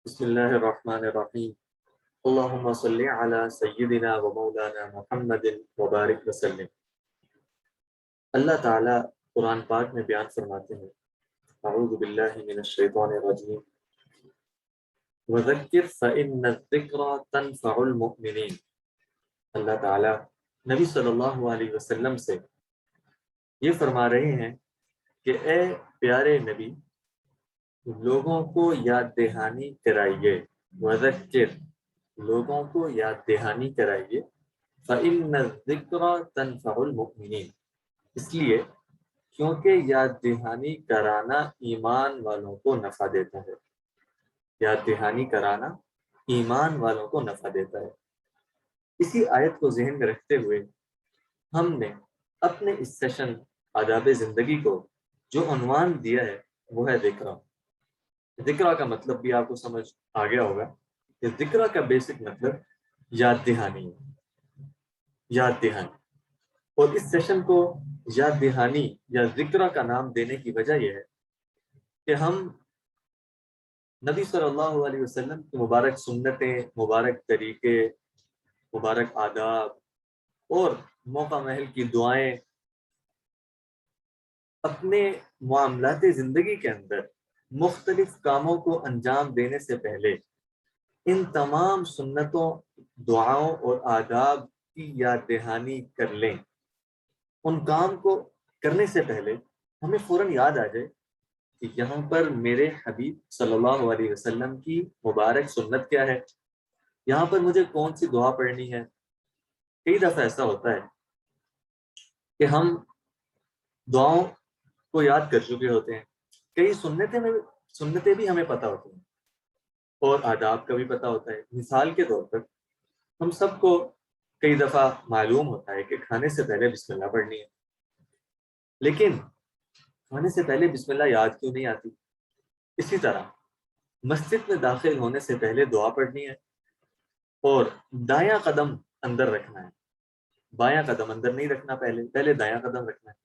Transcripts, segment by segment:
بسم اللہ الرحمن الرحیم اللہم صلی علی سیدنا و مولانا محمد وبارک وسلم۔ اللہ تعالیٰ قرآن پاک میں بیان فرماتے ہیں، اعوذ باللہ من الشیطان الرجیم، وذکر فإن الذکر تنفع المؤمنین۔ اللہ تعالیٰ نبی صلی اللہ علیہ وسلم سے یہ فرما رہے ہیں کہ اے پیارے نبی، لوگوں کو یاد دہانی کرائیے، وذکر لوگوں کو یاد دہانی کرائیے، فإن الذکر تنفع المؤمنین، اس لیے کیونکہ یاد دہانی کرانا ایمان والوں کو نفع دیتا ہے۔ یاد دہانی کرانا ایمان والوں کو نفع دیتا ہے۔ اسی آیت کو ذہن میں رکھتے ہوئے ہم نے اپنے اس سیشن آداب زندگی کو جو عنوان دیا ہے وہ ہے ذکر۔ ذکر کا مطلب بھی آپ کو سمجھ آ گیا ہوگا کہ ذکر کا بیسک مطلب یاد دہانی ہے، یاد دہانی۔ اور اس سیشن کو یاد دہانی یا ذکر کا نام دینے کی وجہ یہ ہے کہ ہم نبی صلی اللہ علیہ وسلم کی مبارک سنتیں، مبارک طریقے، مبارک آداب اور موقع محل کی دعائیں اپنے معاملات زندگی کے اندر مختلف کاموں کو انجام دینے سے پہلے ان تمام سنتوں، دعاؤں اور آداب کی یاد دہانی کر لیں۔ ان کام کو کرنے سے پہلے ہمیں فوراً یاد آ جائے کہ یہاں پر میرے حبیب صلی اللہ علیہ وسلم کی مبارک سنت کیا ہے، یہاں پر مجھے کون سی دعا پڑھنی ہے۔ کئی دفعہ ایسا ہوتا ہے کہ ہم دعاؤں کو یاد کر چکے ہوتے ہیں، کئی سنتیں بھی ہمیں پتہ ہوتی ہیں اور آداب کا بھی پتہ ہوتا ہے۔ مثال کے طور پر ہم سب کو کئی دفعہ معلوم ہوتا ہے کہ کھانے سے پہلے بسم اللہ پڑھنی ہے، لیکن کھانے سے پہلے بسم اللہ یاد کیوں نہیں آتی؟ اسی طرح مسجد میں داخل ہونے سے پہلے دعا پڑھنی ہے اور دایاں قدم اندر رکھنا ہے، بایاں قدم اندر نہیں رکھنا، پہلے دایاں قدم رکھنا ہے۔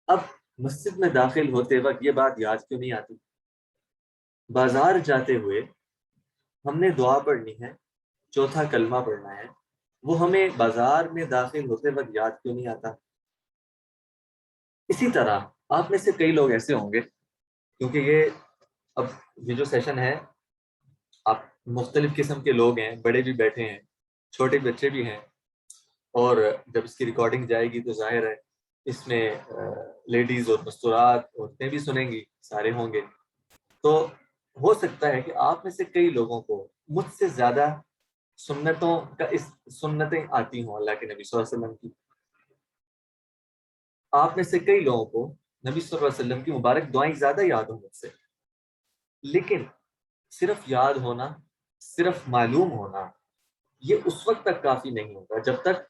اب مسجد میں داخل ہوتے وقت یہ بات یاد کیوں نہیں آتی؟ بازار جاتے ہوئے ہم نے دعا پڑھنی ہے، چوتھا کلمہ پڑھنا ہے، وہ ہمیں بازار میں داخل ہوتے وقت یاد کیوں نہیں آتا؟ اسی طرح آپ میں سے کئی لوگ ایسے ہوں گے، کیونکہ یہ جو سیشن ہے، آپ مختلف قسم کے لوگ ہیں، بڑے بھی بیٹھے ہیں، چھوٹے بچے بھی ہیں، اور جب اس کی ریکارڈنگ جائے گی تو ظاہر ہے اس میں لیڈیز اور مستورات عورتیں بھی سنیں گی، سارے ہوں گے۔ تو ہو سکتا ہے کہ آپ میں سے کئی لوگوں کو مجھ سے زیادہ سنتیں آتی ہوں اللہ کے نبی صلی اللہ علیہ وسلم کی۔ آپ میں سے کئی لوگوں کو نبی صلی اللہ علیہ وسلم کی مبارک دعائیں زیادہ یاد ہوں مجھ سے، لیکن صرف یاد ہونا، صرف معلوم ہونا، یہ اس وقت تک کافی نہیں ہوگا جب تک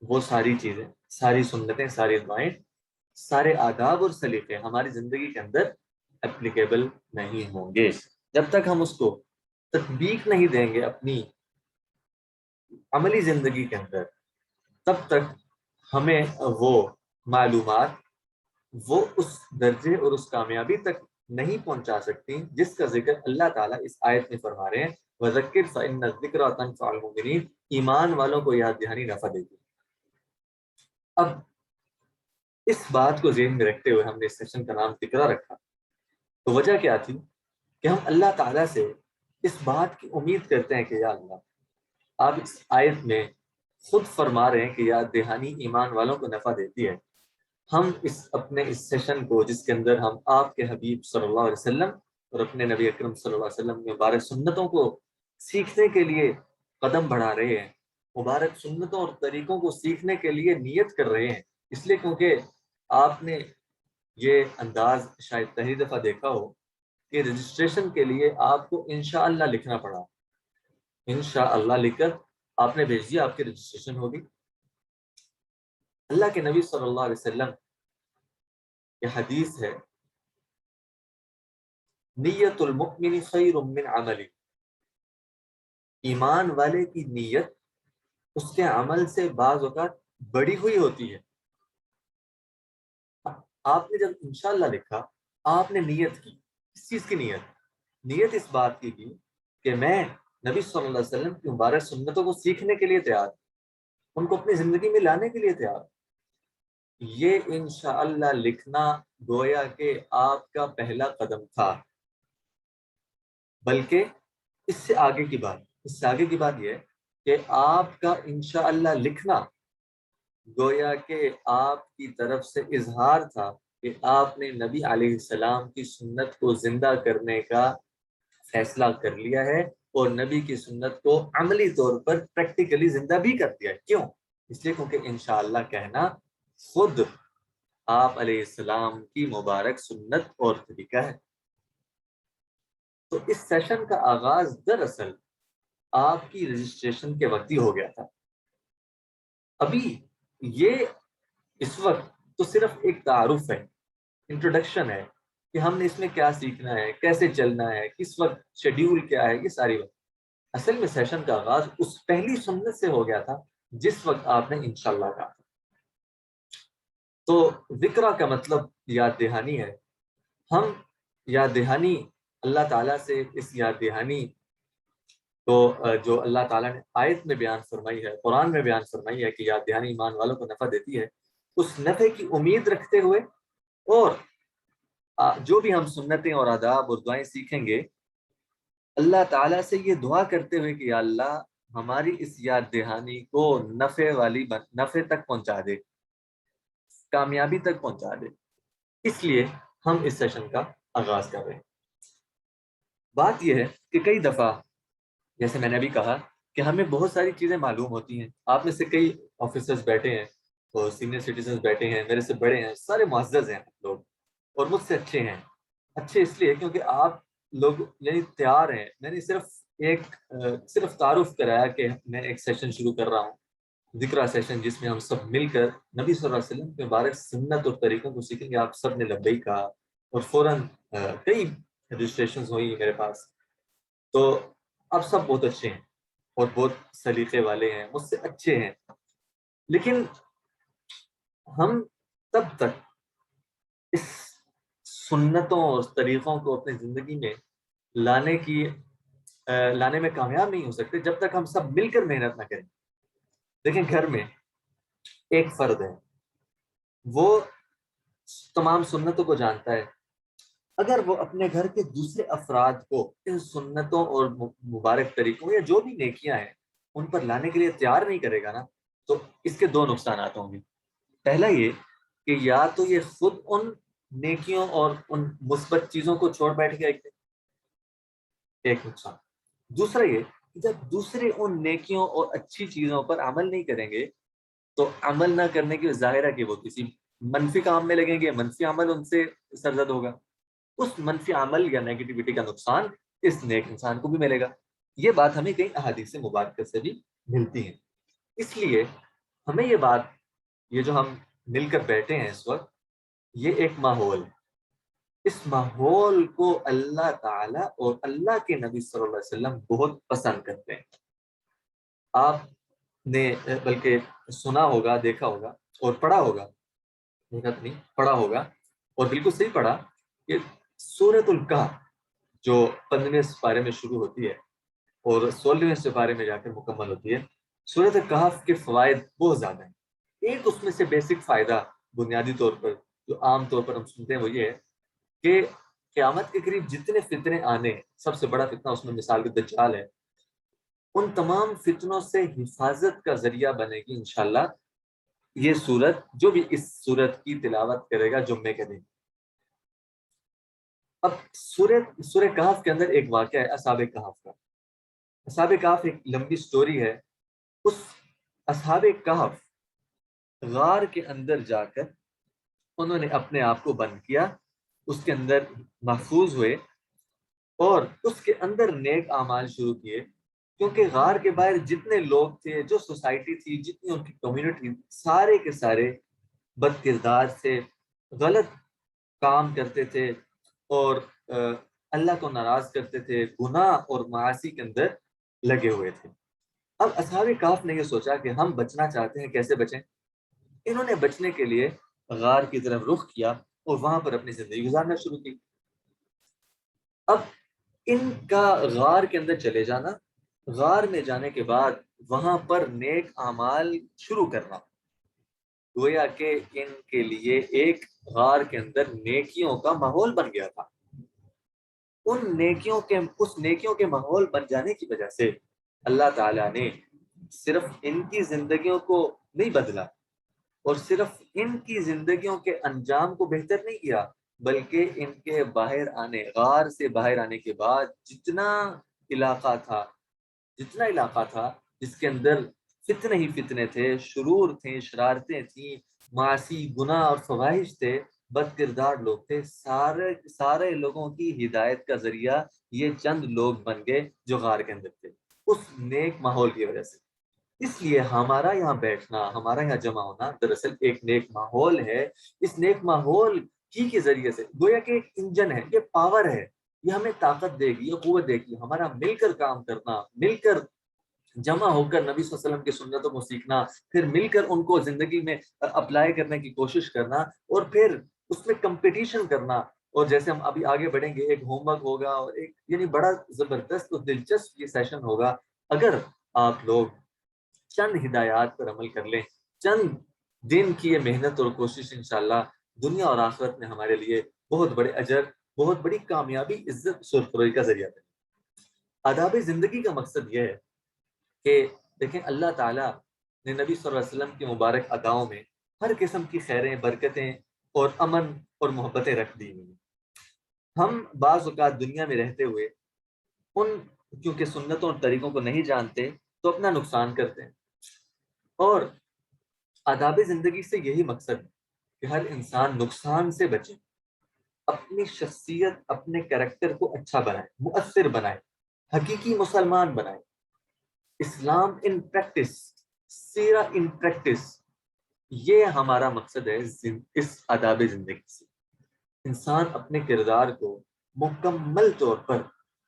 وہ ساری چیزیں، ساری سنتیں، ساری دعائیں، سارے آداب اور سلیقے ہماری زندگی کے اندر اپلیکیبل نہیں ہوں گے۔ جب تک ہم اس کو تطبیق نہیں دیں گے اپنی عملی زندگی کے اندر، تب تک ہمیں وہ معلومات، وہ اس درجے اور اس کامیابی تک نہیں پہنچا سکتی جس کا ذکر اللہ تعالیٰ اس آیت میں فرما رہے ہیں، وَذَكِّرْ فَإِنَّ الذِّكْرَ تَنفَعُ الْمُؤْمِنِينَ، ایمان والوں کو یاد دہانی نفع دیتی۔ اب اس بات کو ذہن میں رکھتے ہوئے ہم نے اس سیشن کا نام ذکر رکھا، تو وجہ کیا تھی کہ ہم اللہ تعالیٰ سے اس بات کی امید کرتے ہیں کہ یا اللہ، آپ اس آیت میں خود فرما رہے ہیں کہ یاد دہانی ایمان والوں کو نفع دیتی ہے۔ ہم اپنے اس سیشن کو، جس کے اندر ہم آپ کے حبیب صلی اللہ علیہ وسلم اور اپنے نبی اکرم صلی اللہ علیہ وسلم کی مبارک سنتوں کو سیکھنے کے لیے قدم بڑھا رہے ہیں، مبارک سنتوں اور طریقوں کو سیکھنے کے لیے نیت کر رہے ہیں، اس لیے کیونکہ آپ نے یہ انداز شاید پہلی دفعہ دیکھا ہو کہ رجسٹریشن کے لیے آپ کو انشاءاللہ لکھنا پڑا۔ انشاءاللہ لکھ کر آپ نے بھیج دیا، آپ کی رجسٹریشن ہوگی۔ اللہ کے نبی صلی اللہ علیہ وسلم یہ حدیث ہے، نیت المؤمن خیر من عملی، ایمان والے کی نیت اس کے عمل سے بعض اوقات بڑی ہوئی ہوتی ہے۔ آپ نے جب انشاءاللہ لکھا، آپ نے نیت کی، کس چیز کی نیت؟ نیت اس بات کی کہ میں نبی صلی اللہ علیہ وسلم کی مبارک سنتوں کو سیکھنے کے لیے تیار، ان کو اپنی زندگی میں لانے کے لیے تیار. یہ انشاءاللہ لکھنا گویا کہ آپ کا پہلا قدم تھا. بلکہ اس سے آگے کی بات یہ ہے کہ آپ کا انشاءاللہ لکھنا گویا کہ آپ کی طرف سے اظہار تھا کہ آپ نے نبی علیہ السلام کی سنت کو زندہ کرنے کا فیصلہ کر لیا ہے، اور نبی کی سنت کو عملی طور پر پریکٹیکلی زندہ بھی کر دیا ہے. کیوں؟ اس لیے کیونکہ انشاءاللہ کہنا خود آپ علیہ السلام کی مبارک سنت اور طریقہ ہے. تو اس سیشن کا آغاز دراصل آپ کی رجسٹریشن کے وقت ہی ہو گیا تھا. ابھی یہ اس وقت تو صرف ایک تعارف ہے، انٹروڈکشن ہے کہ ہم نے اس میں کیا سیکھنا ہے، کیسے چلنا ہے، کس وقت شیڈیول کیا ہے، یہ ساری وقت. اصل میں سیشن کا آغاز اس پہلی سنت سے ہو گیا تھا جس وقت آپ نے انشاءاللہ کہا. تو ذکرہ کا مطلب یاد دہانی ہے. ہم یاد دہانی اللہ تعالیٰ سے اس یاد دہانی تو جو اللہ تعالیٰ نے آیت میں بیان فرمائی ہے، قرآن میں بیان فرمائی ہے کہ یاد دہانی ایمان والوں کو نفع دیتی ہے، اس نفع کی امید رکھتے ہوئے، اور جو بھی ہم سنتیں اور آداب اور دعائیں سیکھیں گے اللہ تعالیٰ سے یہ دعا کرتے ہوئے کہ یا اللہ ہماری اس یاد دہانی کو نفع تک پہنچا دے، کامیابی تک پہنچا دے. اس لیے ہم اس سیشن کا آغاز کر رہے ہیں. بات یہ ہے کہ کئی دفعہ جیسے میں نے ابھی کہا کہ ہمیں بہت ساری چیزیں معلوم ہوتی ہیں. آپ میں سے کئی آفیسرز بیٹھے ہیں اور سینئر سٹیزنز بیٹھے ہیں، میرے سے بڑے ہیں، سارے معزز ہیں لوگ، اور مجھ سے اچھے ہیں. اچھے اس لیے کیونکہ آپ لوگ یعنی تیار ہیں. میں نے صرف تعارف کرایا کہ میں ایک سیشن شروع کر رہا ہوں، ذکرہ سیشن، جس میں ہم سب مل کر نبی صلی اللہ علیہ وسلم کے مبارک سنت اور طریقوں کو سیکھیں گے. آپ سب نے لبیک کہا اور فوراً کئی رجسٹریشنز ہوئی میرے پاس. تو آپ سب بہت اچھے ہیں اور بہت سلیقے والے ہیں، مجھ سے اچھے ہیں. لیکن ہم تب تک اس سنتوں اور طریقوں کو اپنی زندگی میں لانے میں کامیاب نہیں ہو سکتے جب تک ہم سب مل کر محنت نہ کریں. دیکھیں، گھر میں ایک فرد ہے، وہ تمام سنتوں کو جانتا ہے. اگر وہ اپنے گھر کے دوسرے افراد کو ان سنتوں اور مبارک طریقوں یا جو بھی نیکیاں ہیں ان پر لانے کے لیے تیار نہیں کرے گا نا، تو اس کے دو نقصانات ہوں گے. پہلا یہ کہ یا تو یہ خود ان نیکیوں اور ان مثبت چیزوں کو چھوڑ بیٹھ گیا، ایک نقصان. دوسرا یہ کہ جب دوسرے ان نیکیوں اور اچھی چیزوں پر عمل نہیں کریں گے تو عمل نہ کرنے کی ظاہر ہے کہ وہ کسی منفی کام میں لگیں گے، منفی عمل ان سے سرزد ہوگا. اس منفی عمل یا نیگیٹیوٹی کا نقصان اس نیک انسان کو بھی ملے گا. یہ بات ہمیں کئی احادیث مبارکہ سے بھی ملتی ہیں. اس لیے ہمیں یہ جو ہم مل کر بیٹھے ہیں اس وقت، یہ ایک ماحول ہے. اس ماحول کو اللہ تعالیٰ اور اللہ کے نبی صلی اللہ علیہ وسلم بہت پسند کرتے ہیں. آپ نے بلکہ سنا ہوگا، دیکھا ہوگا اور پڑھا ہوگا، پڑھا ہوگا اور بالکل صحیح پڑھا کہ سورۃ الکہف جو 15ویں سپارے میں شروع ہوتی ہے اور 16ویں سپارے میں جا کر مکمل ہوتی ہے، سورۃ الکہف کے فوائد بہت زیادہ ہیں. ایک اس میں سے بیسک فائدہ بنیادی طور پر جو عام طور پر ہم سنتے ہیں وہ یہ ہے کہ قیامت کے قریب جتنے فتنے آنے ہیں، سب سے بڑا فتنہ اس میں مثال کے دجال ہے، ان تمام فتنوں سے حفاظت کا ذریعہ بنے گی انشاءاللہ یہ سورت. جو بھی اس سورت کی تلاوت کرے گا جمعے کے دن. اب سورہ کہف کے اندر ایک واقعہ ہے اصحاب کہف کا. اصحاب کہف ایک لمبی سٹوری ہے. اس اصحاب کہف غار کے اندر جا کر انہوں نے اپنے آپ کو بند کیا، اس کے اندر محفوظ ہوئے اور اس کے اندر نیک اعمال شروع کیے. کیونکہ غار کے باہر جتنے لوگ تھے، جو سوسائٹی تھی، جتنی ان کی کمیونٹی، سارے کے سارے بد کردار تھے، غلط کام کرتے تھے اور اللہ کو ناراض کرتے تھے، گناہ اور معاصی کے اندر لگے ہوئے تھے. اب اصحاب کہف نے یہ سوچا کہ ہم بچنا چاہتے ہیں، کیسے بچیں؟ انہوں نے بچنے کے لیے غار کی طرف رخ کیا اور وہاں پر اپنی زندگی گزارنا شروع کی. اب ان کا غار کے اندر چلے جانا، غار میں جانے کے بعد وہاں پر نیک اعمال شروع کرنا، گویا کہ ان کے لیے ایک غار کے اندر نیکیوں کا ماحول بن گیا تھا۔ اس نیکیوں کے ماحول بن جانے کی وجہ سے اللہ تعالیٰ نے صرف ان کی زندگیوں کو نہیں بدلا اور صرف ان کی زندگیوں کے انجام کو بہتر نہیں کیا، بلکہ ان کے غار سے باہر آنے کے بعد جتنا علاقہ تھا جس کے اندر فتنے ہی فتنے تھے، شرور تھے، شرارتیں تھیں، معاصی، گناہ اور فواہش تھے، بد کردار لوگ تھے، سارے لوگوں کی ہدایت کا ذریعہ یہ چند لوگ بن گئے جو غار کے اندر تھے، اس نیک ماحول کی وجہ سے۔ اس لیے ہمارا یہاں بیٹھنا، ہمارا یہاں جمع ہونا دراصل ایک نیک ماحول ہے۔ اس نیک ماحول کے ذریعے سے گویا کہ ایک انجن ہے، یہ پاور ہے، یہ ہمیں طاقت دے گی، یہ قوت دے گی، ہمارا مل کر کام کرنا، مل کر جمع ہو کر نبی صلی اللہ علیہ وسلم کی سنتوں کو سیکھنا، پھر مل کر ان کو زندگی میں اپلائی کرنے کی کوشش کرنا، اور پھر اس میں کمپٹیشن کرنا۔ اور جیسے ہم ابھی آگے بڑھیں گے، ایک ہوم ورک ہوگا اور ایک یعنی بڑا زبردست اور دلچسپ یہ سیشن ہوگا اگر آپ لوگ چند ہدایات پر عمل کر لیں، چند دن کی یہ محنت اور کوشش انشاءاللہ دنیا اور آخرت میں ہمارے لیے بہت بڑے اجر، بہت بڑی کامیابی، عزت، سرفروئی کا ذریعہ بنے۔ آداب زندگی کا مقصد یہ ہے کہ دیکھیں اللہ تعالیٰ نے نبی صلی اللہ علیہ وسلم کی مبارک اداؤں میں ہر قسم کی خیریں، برکتیں اور امن اور محبتیں رکھ دی ہوئی ہیں۔ ہم بعض اوقات دنیا میں رہتے ہوئے ان کیونکہ سنتوں اور طریقوں کو نہیں جانتے تو اپنا نقصان کرتے ہیں، اور آداب زندگی سے یہی مقصد ہے کہ ہر انسان نقصان سے بچے، اپنی شخصیت، اپنے کریکٹر کو اچھا بنائے، مؤثر بنائے، حقیقی مسلمان بنائے۔ اسلام ان پریکٹس، سیرہ ان پریکٹس، یہ ہمارا مقصد ہے اس آداب زندگی سے۔ انسان اپنے کردار کو مکمل طور پر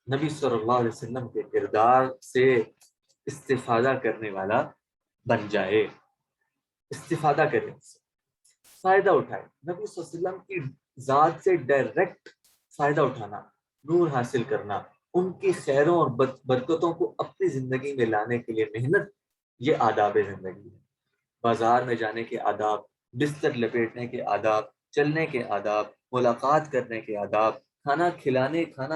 نبی صلی اللہ علیہ وسلم کے کردار سے استفادہ کرنے والا بن جائے، استفادہ کرے، فائدہ اٹھائے، نبی صلی اللہ علیہ وسلم کی ذات سے ڈائریکٹ فائدہ اٹھانا، نور حاصل کرنا، ان کی خیروں اور برکتوں کو اپنی زندگی میں لانے کے لیے محنت، یہ آداب زندگی ہے۔ بازار میں جانے کے آداب، بستر لپیٹنے کے آداب، چلنے کے آداب، ملاقات کرنے کے آداب، کھانا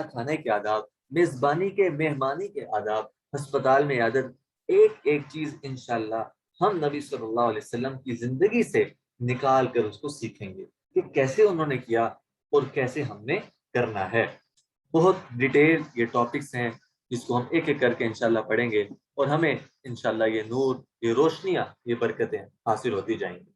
کھانے کے آداب، میزبانی کے، مہمانی کے آداب، ہسپتال میں عیادت، ایک ایک چیز انشاءاللہ ہم نبی صلی اللہ علیہ وسلم کی زندگی سے نکال کر اس کو سیکھیں گے کہ کیسے انہوں نے کیا اور کیسے ہم نے کرنا ہے۔ بہت ڈیٹیل یہ ٹاپکس ہیں جس کو ہم ایک ایک کر کے انشاءاللہ پڑھیں گے، اور ہمیں انشاءاللہ یہ نور، یہ روشنیاں، یہ برکتیں حاصل ہوتی جائیں گی۔